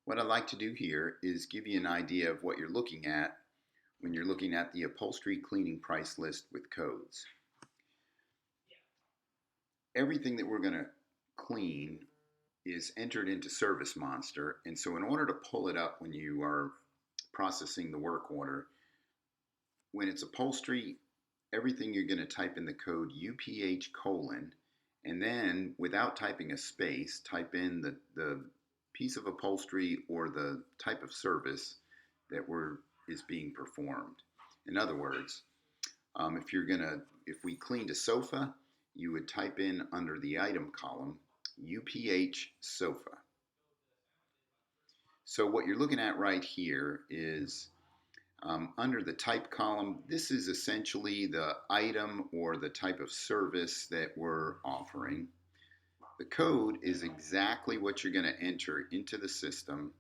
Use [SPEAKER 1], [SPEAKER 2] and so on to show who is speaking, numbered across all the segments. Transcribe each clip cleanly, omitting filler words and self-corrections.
[SPEAKER 1] What I'd like to do here is give you an idea of what you're looking at when you're looking at the upholstery cleaning price list with codes. Everything that we're going to clean is entered into Service Monster, and so in order to pull it up when you are processing the work order, when it's upholstery, everything you're going to type in the code UPH colon, and then without typing a space, type in the piece of upholstery or the type of service that is being performed. In other words, if we cleaned a sofa, you would type in under the item column UPH sofa. So what you're looking at right here is under the type column, this is essentially the item or the type of service that we're offering. The code is exactly what you're going to enter into the system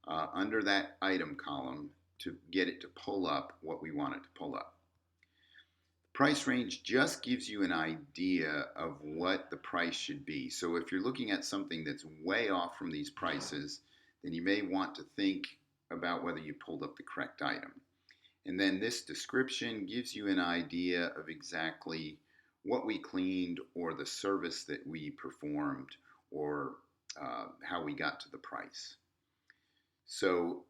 [SPEAKER 1] under that item column to get it to pull up what we want it to pull up. Price range just gives you an idea of what the price should be. So if you're looking at something that's way off from these prices, then you may want to think about whether you pulled up the correct item. And then this description gives you an idea of exactly what we cleaned or the service that we performed or how we got to the price. So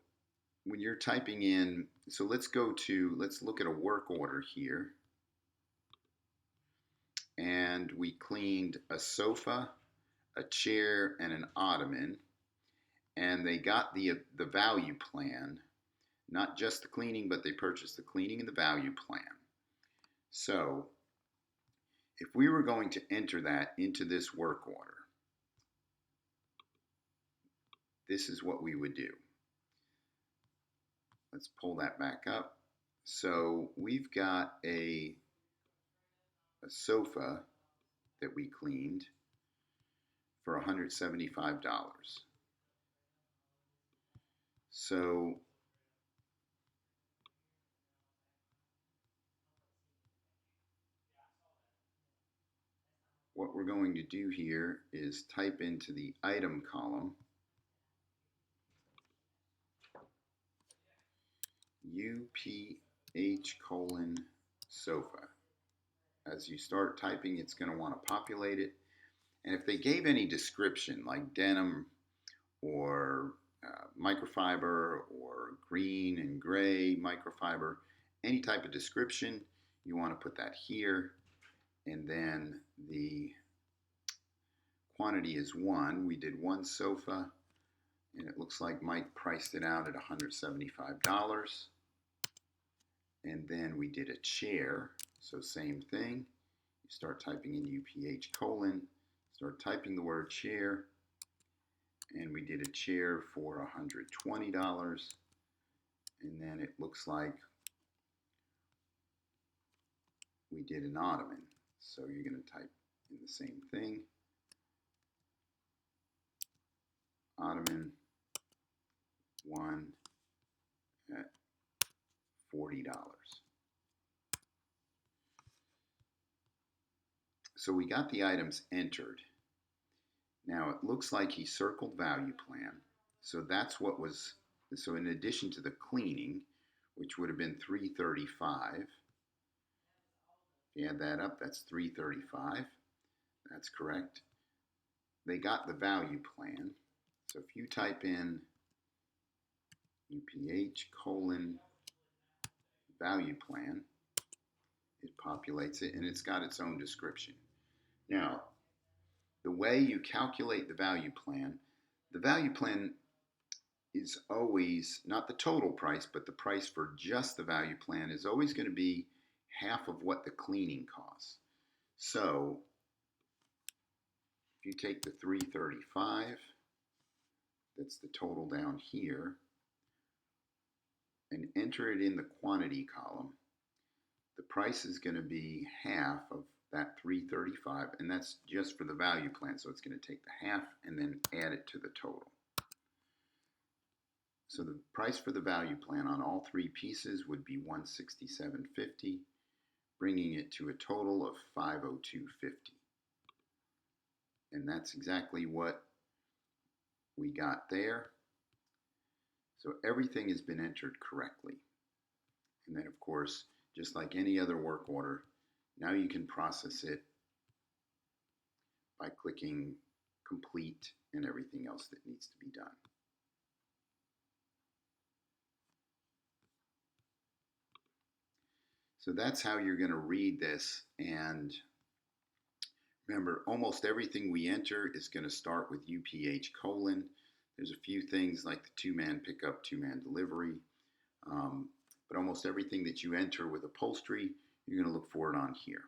[SPEAKER 1] when you're typing in, so let's look at a work order here. And we cleaned a sofa, a chair, and an ottoman. And they got the value plan, not just the cleaning, but they purchased the cleaning and the value plan. So if we were going to enter that into this work order, this is what we would do. Let's pull that back up. So we've got a sofa that we cleaned for $175. So what we're going to do here is type into the item column UPH colon sofa. As you start typing, it's going to want to populate it. And if they gave any description like denim or microfiber or green and gray microfiber, any type of description, you want to put that here. And then the quantity is 1. We did 1 sofa, and it looks like Mike priced it out at $175. And then we did a chair, so same thing. You start typing in UPH colon, start typing the word chair, and we did a chair for $120. And then it looks like we did an ottoman. So you're going to type in the same thing. Ottoman 1 at $40. So we got the items entered. Now it looks like he circled value plan. So that's what was, so in addition to the cleaning, which would have been $335, add that up, that's $335. That's correct. They got the value plan. So if you type in UPH colon value plan, it populates it and it's got its own description. Now, the way you calculate the value plan is always not the total price, but the price for just the value plan is always going to be half of what the cleaning costs. So if you take the $335, that's the total down here, and enter it in the quantity column, the price is going to be half of that $335, and that's just for the value plan. So it's going to take the half and then add it to the total. So the price for the value plan on all 3 pieces would be $167.50, bringing it to a total of $502.50. And that's exactly what we got there. So everything has been entered correctly. And then, of course, just like any other work order, now you can process it by clicking complete and everything else that needs to be done. So that's how you're going to read this. And remember, almost everything we enter is going to start with UPH colon. There's a few things like the two-man pickup, two-man delivery. But almost everything that you enter with upholstery, you're going to look for it on here.